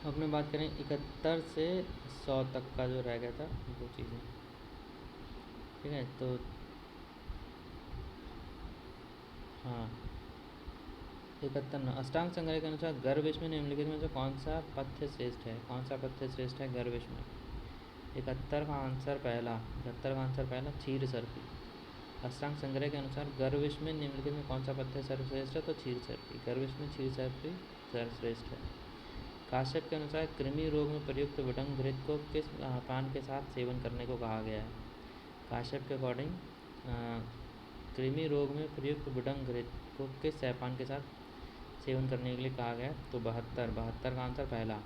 अपने बात करें 71 से 100 तक का जो रह गया था वो चीज़ें, ठीक है। तो हाँ, 71 अष्टांग संग्रह के अनुसार गर्भविष में निम्नलिखित में से कौन सा पथ्य श्रेष्ठ है? कौन सा पथ्य श्रेष्ठ है गर्भविष में? 71 का आंसर पहला, 71 का आंसर पहला क्षीर सर्पी। अष्टांग संग्रह के अनुसार गर्भविष में निम्नलिखित में कौन सा पथ्य सर्वश्रेष्ठ है? तो क्षीर सर्पी। गर्भविष में क्षीर सर्पी सर्वश्रेष्ठ है। काश्यप के अनुसार कृमि रोग में प्रयुक्त विडंग घृत को किस पान के साथ सेवन करने को कहा गया है? काश्यप के अकॉर्डिंग कृमि रोग में प्रयुक्त विडंग घृत को किस चायपान के साथ सेवन करने के लिए कहा गया? तो 72 का आंसर पहला,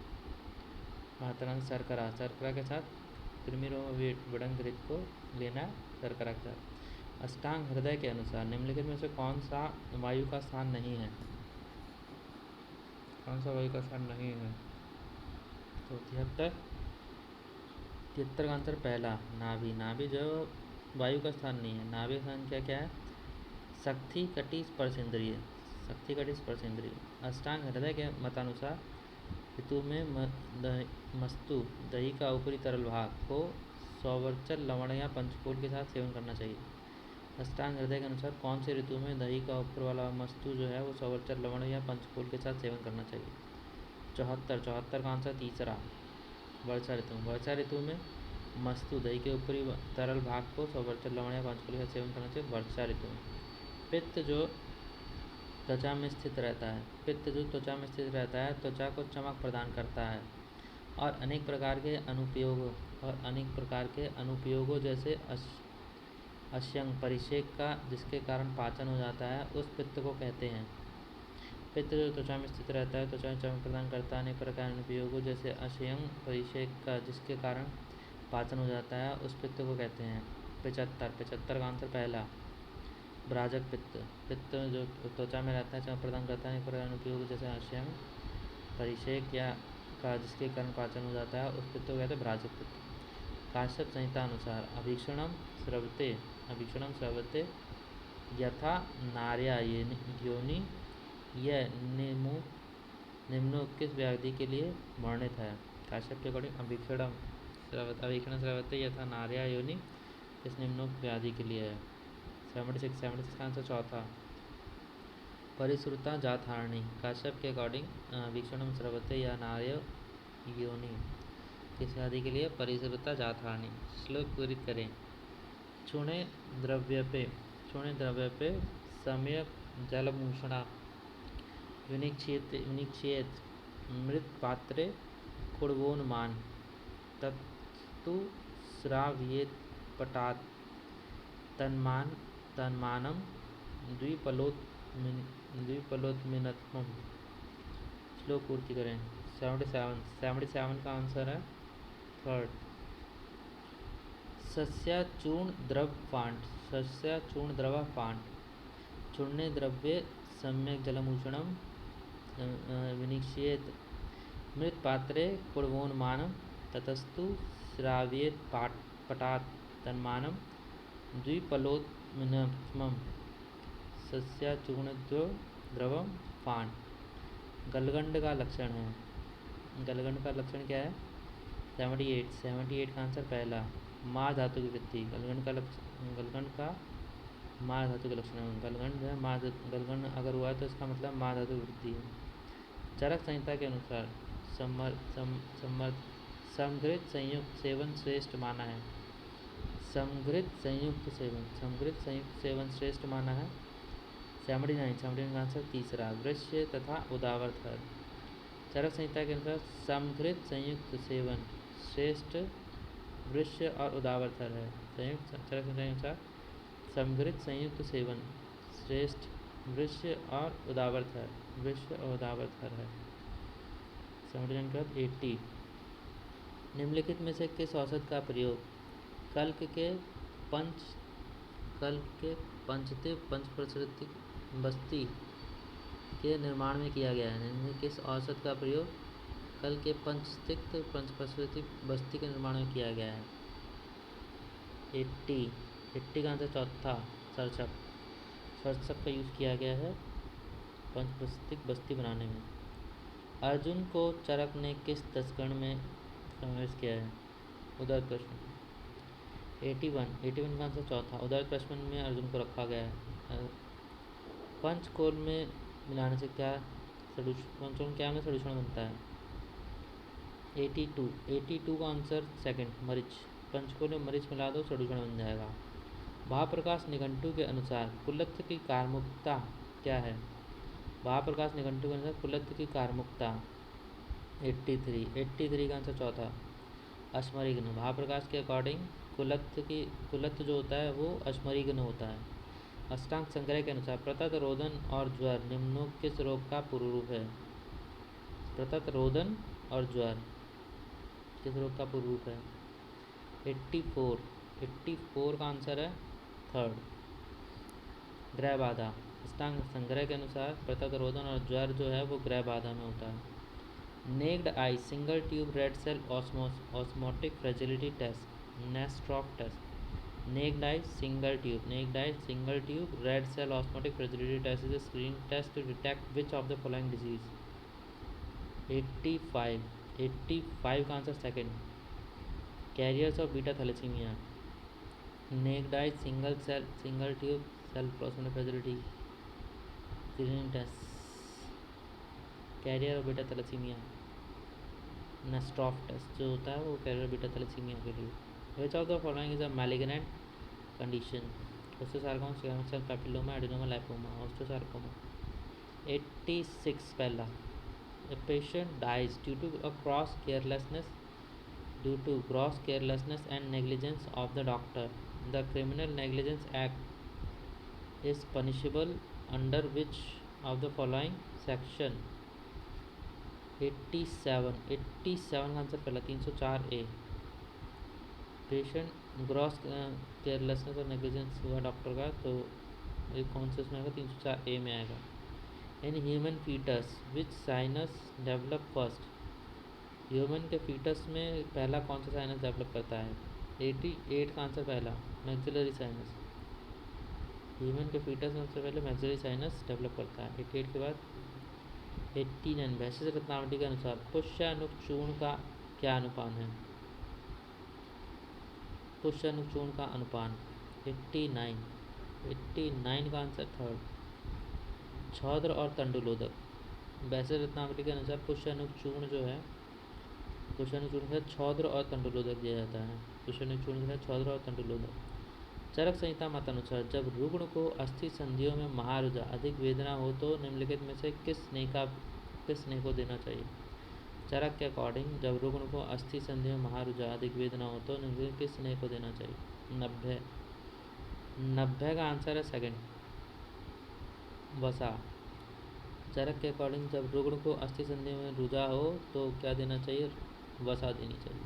72 आंसर शर्करा। शर्करा के साथ कृमि रोग में विडंग घृत को लेना है, शर्करा के साथ। अष्टांग हृदय के अनुसार निम्नलिखित में से कौन सा वायु का स्थान नहीं है? कौन सा वायु का स्थान नहीं है? तो 73 का आंसर पहला, नाभि। नाभि जो वायु का स्थान नहीं है। नाभि का स्थान क्या क्या है? शक्ति कटी स्पर्शेंद्रिय, शक्ति कटी स्पर्शेंद्रिय। अष्टांग हृदय के मतानुसार ऋतु में मस्तु दही का ऊपरी तरल भाग को सौवर्चल लवण या पंचफूल के साथ सेवन करना चाहिए। अष्टांग हृदय के अनुसार कौन से ऋतु में दही का ऊपर वाला मस्तु जो है वो सौवर्चल लवण या पंचफूल के साथ सेवन करना चाहिए? 74 का आंसर तीसरा, वर्षा ऋतु। वर्षा ऋतु में मस्तु दही के ऊपरी तरल भाग को सौवर्चल लवण या पंचफूल का सेवन करना चाहिए वर्षा ऋतु में। पित्त जो त्वचा में स्थित रहता है, पित्त जो त्वचा में स्थित रहता है त्वचा को चमक प्रदान करता है और अनेक प्रकार के अनुपयोगों जैसे अश्यंग परिषेक का जिसके कारण पाचन हो जाता है उस पित्त को कहते हैं। पित्त जो त्वचा में स्थित रहता है त्वचा में चमक प्रदान करता है, अनेक प्रकार के अनुपयोगों जैसे अश्यंग परिषेक का जिसके कारण पाचन हो जाता है उस पित्त को कहते हैं। 75 का आंसर पहला, भ्राजक पित्त। पित्त जो त्वचा में रहता है चमक प्रदान करता है, अनेक प्रकार अनुपयोग जैसे अश्यंग परिषेक या का जिसके कारण पाचन हो जाता है उस पित्त को कहते हैं भ्राजक पित्त। काश्यप संहिता अनुसार अभीक्षणम स्रवते यथा नार्या योनि यह निम्नोक्त किस व्याधि के लिए वर्णित है? काश्यप के अकॉर्डिंग अभीक्षण स्रवते यथा नार्या योनि इस निम्नोक्त व्याधि के लिए है। 76 का आंसर चौथा, परिश्रुता जातहारणी। काश्यप के अकॉर्डिंग अभीक्षणम स्रवते या नार्य योनि किस व्याधि के लिए? परिश्रुता जातहारणी। श्लोक पूरी करें। चूर्णे द्रव्य पे सम्यक जलभूषणा विनिक्षेत मृत पात्रे कुर्वोन्मान तत्तु श्राव्येत पटात तन्मानं द्विपलोत्मिनत्वम्। श्लोक पूर्ति करें। 77 का आंसर है थर्ड, सस्याचूर्ण द्रव फांड। चूर्णे द्रव्ये सम्यक जलभूषणं विनिक्षेत मृत पात्रे कुर्वोन्मानं ततस्तु श्राव्येत पटात तन्मानं द्विपलोत्मिनत्वम्। सस्याचूर्ण द्रव फांड गलगंड का लक्षण है। गलगंड का लक्षण क्या है? 78 का आंसर पहला, मार धातु की वृद्धि। गलगंड का मार धातु का लक्षण है। गलगंड है गलगंड अगर हुआ है तो इसका मतलब मार धातु की वृद्धि है। चरक संहिता के अनुसार समघृत संयुक्त सेवन श्रेष्ठ माना है। समघृत संयुक्त सेवन श्रेष्ठ माना है। 79 का आंसर तीसरा, वृक्ष तथा उदावर्त। चरक संहिता के अनुसार समघृत संयुक्त सेवन श्रेष्ठ वृक्ष और उदावर्तर है। चरक संहिता के अनुसार समघृत संयुक्त सेवन श्रेष्ठ वृक्ष और उदावर्तर है। 80 निम्नलिखित में से किस औषध का प्रयोग कल्क के पंचप्रसृतिक बस्ती के निर्माण में किया गया है? इनमें किस औषध का प्रयोग कल के पंचप्रसृतिक बस्ती के निर्माण में किया गया है? 80 का आंसर चौथा, सरसप का यूज़ किया गया है पंचप्रसृतिक बस्ती बनाने में। अर्जुन को चरक ने किस दशकण में समावेश किया है? उदर प्रश्न। 81 का आंसर चौथा, उदर प्रश्न में अर्जुन को रखा गया है। पंचकोल में मिलाने से क्या पंचकोल क्या में सॉल्यूशन बनता है? 82 का आंसर सेकंड, मरीच। पंचकोल में मरीच मिला दो, सॉल्यूशन बन जाएगा। महाप्रकाश निघंटु के अनुसार कुलत्थ की कारमुकता क्या है? महाप्रकाश निघंटु के अनुसार कुलत्थ की कारमुकता 83 का आंसर चौथा, अश्मरिग्न। महाप्रकाश के अकॉर्डिंग कुलत्थ जो होता है वो अश्मरिग्न होता है। अष्टांग संग्रह के अनुसार प्रतत, रोदन और ज्वर निम्नोक्त किस रोग का पूर्व रूप है? प्रतत, रोदन और ज्वर किस रोग का पूर्व रूप है? 84 का आंसर है थर्ड, ग्रह बाधा। अष्टांग संग्रह के अनुसार प्रतत, रोदन और ज्वर जो है वो ग्रह बाधा में होता है। Naked eye single tube red cell osmotic fragility test, NESTROFT test. Naked eye single tube red cell osmotic fragility test is a screening test to detect which of the following disease? 85 का answer second, carriers of beta thalassemia. Naked eye single tube cell osmotic fragility screening test, carrier of beta thalassemia. NESTROFT test जो होता है वो carrier beta thalassemia के लिए। Which of the following is a malignant condition? Osteosarcoma, squamous cell papilloma, adenoma, lipoma. Osteosarcoma. 86 पहला, a patient dies due to gross carelessness and negligence of the doctor. The criminal negligence act is punishable under which of the following section? 87 का answer पहला, 304A। Patient gross carelessness और negligence हुआ doctor का, तो ये कौन से उसमें आएगा? 304A में आएगा। In human foetus which sinus develop first? Human के फीटस में पहला कौन सा साइनस डेवलप करता है? 88 का आंसर पहला, मैक्सिलरी साइनस। ह्यूमन के फीटस में सबसे पहले मैक्सिलरी साइनस डेवलप करता है। 88 के बाद 89, वैशिष्ट रत्नावली के अनुसार पुष्यानुक चूर्ण का क्या अनुपान है? पुष्यानुक चूर्ण का अनुपान 89 का आंसर थर्ड, छौद्र और तंडुलोदक। वैशिष्ट रत्नावली के अनुसार पुष्यानुक चूर्ण जो है, पुष्यानुक चूर्ण के साथ छौद्र और तंडुलोदक दिया जाता है। पुष्यानुक चूर्ण के साथ छौद्र और तंडुलोदक। चरक संहिता मतानुसार जब रुग्ण को अस्थि संधियों में महारुजा अधिक वेदना हो तो निम्नलिखित में से किस स्नेह को देना चाहिए? चरक के अकॉर्डिंग जब रुग्ण को अस्थि संधि में महारुजा अधिक वेदना हो तो निम्नलिखित किस स्नेह को देना चाहिए? 90 का आंसर है सेकंड, वसा। चरक के अकॉर्डिंग जब रुग्ण को अस्थि संधि में रुजा हो तो क्या देना चाहिए? वसा देनी चाहिए।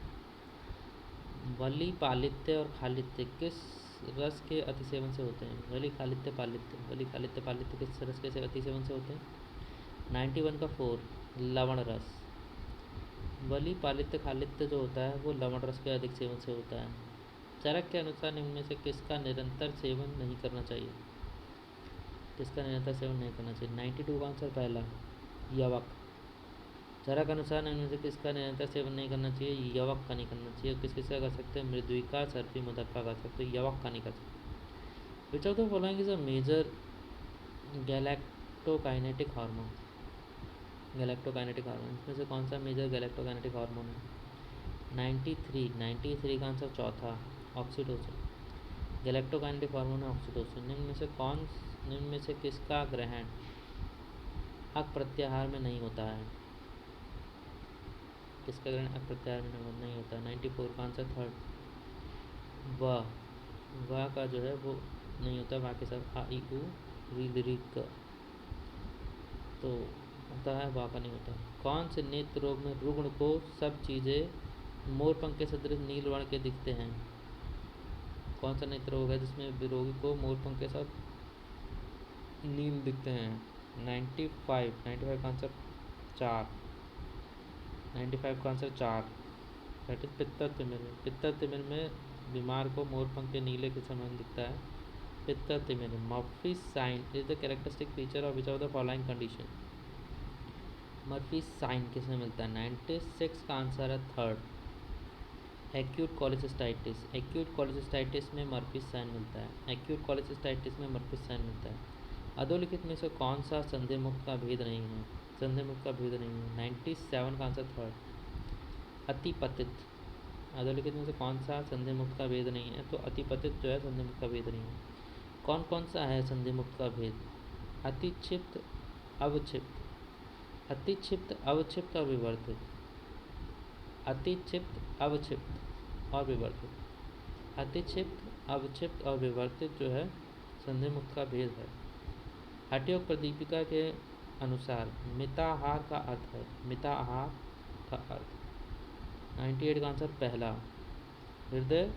वली, पालित्य और खालित्य किस रस के अतिसेवन से होते हैं? वली, खालित्य, पालित्य किस रस के अतिसेवन से होते हैं? 91 का 4, लवण रस। वली, पालित्य, खालित्य जो होता है वो लवण रस के अधिक सेवन से होता है। चरक के अनुसार निम्न में से किसका निरंतर सेवन नहीं करना चाहिए? 92 का आंसर पहला, यवक। चरक अनुसार निम्न में से किसका निरंतर सेवन नहीं करना चाहिए? यवक का नहीं करना चाहिए। किसका कर सकते हैं? मृद्विका, सर्पी, मदरका कर सकते हैं, यवक का नहीं कर सकते। Which of the following is a major galactokinetic hormone? इसमें से कौन सा मेजर गैलेक्टोकाइनेटिक हार्मोन है? 93 का आंसर चौथा, ऑक्सीटोसिन। गैलेक्टोकाइनेटिक हार्मोन है ऑक्सीटोसिन। निम्न में से किसका ग्रहण अक प्रत्याहार में नहीं होता है? किसका ग्रहण अक प्रत्याहार में नहीं होता है? 94 का आंसर थर्ड, व का जो है वो नहीं होता, बाकी सब आ, ई, उ, री, री, क तो होता है, वा का नहीं होता। कौन से नेत्र रोग में रुग्ण को सब चीज़ें मोरपंख के सदृश नील वर्ण के दिखते हैं? कौन सा नेत्र रोग है जिसमें रोगी को मोरपंख के साथ नील दिखते हैं? 95 का आंसर 4, 95 का आंसर 4, दैट इज पित्तर तिमिर में। पित्तर तिमिर में बीमार को मोरपंख के नीले के समान दिखता है, पित्तर तिमिर। Murphy sign is the characteristic feature of which of the following condition? Murphy sign किस में मिलता है? 96 का आंसर है third, acute cholecystitis. Acute cholecystitis में मर्फी साइन मिलता है। एक्यूट कोलेसिस्टाइटिस में मर्फी साइन मिलता है। अधोलिखित में से कौन सा संधि मुक्त का भेद नहीं है? संधि मुक्त का भेद नहीं है। 97 का आंसर थर्ड, अतिपतित। अधोलिखित में से कौन सा संधि मुक्त का भेद नहीं है? तो अतिपतित जो है संधि मुक्त का भेद नहीं है। कौन कौन सा है संधि मुक्त का भेद? अतिक्षिप्त, अवक्षिप्त, अतिक्षिप्त, अवक्षिप्त और विवर्तित। अतिक्षिप्त, अवक्षिप्त और विवर्तित। अतिक्षिप्त, अवक्षिप्त और विवर्तित जो है संधि मुक्त का भेद है। हठयोग प्रदीपिका के अनुसार मिताहार का अर्थ है। मिताहार का अर्थ 98 का आंसर पहला, हृदय।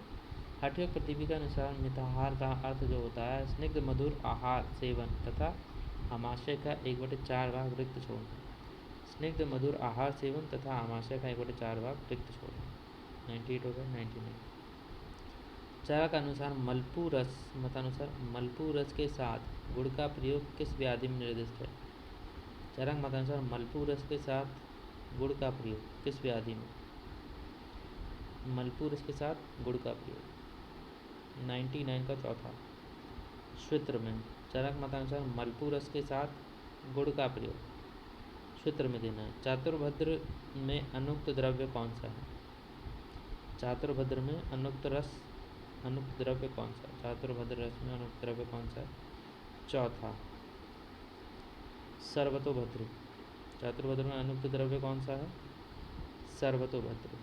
हठयोग प्रदीपिका के अनुसार मिताहार का अर्थ जो होता है स्निग्ध मधुर आहार सेवन तथा आमाशय का 1/4 भाग रिक्त छोड़ना। स्निग्ध मधुर आहार सेवन तथा आमाशय का 1/4 भाग रिक्त छोड़ना। 98 हो गया। 99 चारा का अनुसार मलपू रस, मतानुसार मलपू रस के साथ गुड़ का प्रयोग किस व्याधि में निर्दिष्ट है? चरक मतानुसार मलपू रस के साथ गुड़ का प्रयोग किस व्याधि में? मलपू रस के साथ गुड़ का प्रयोग 99 का चौथा, श्वित्र में। चरक मतानुसार मलपू रस के साथ गुड़ का प्रयोग श्वित्र में देना है। चातुर्भद्र में अनुक्त द्रव्य कौन सा है? चातुर्भद्र में अनुक्त द्रव्य कौन सा है? चातुर्भद्र रस में अनुक्त द्रव्य कौन सा है? चौथा, सर्वतोभद्र। चातुर्भद्र में अनुक्त द्रव्य कौन सा है? सर्वतोभद्र।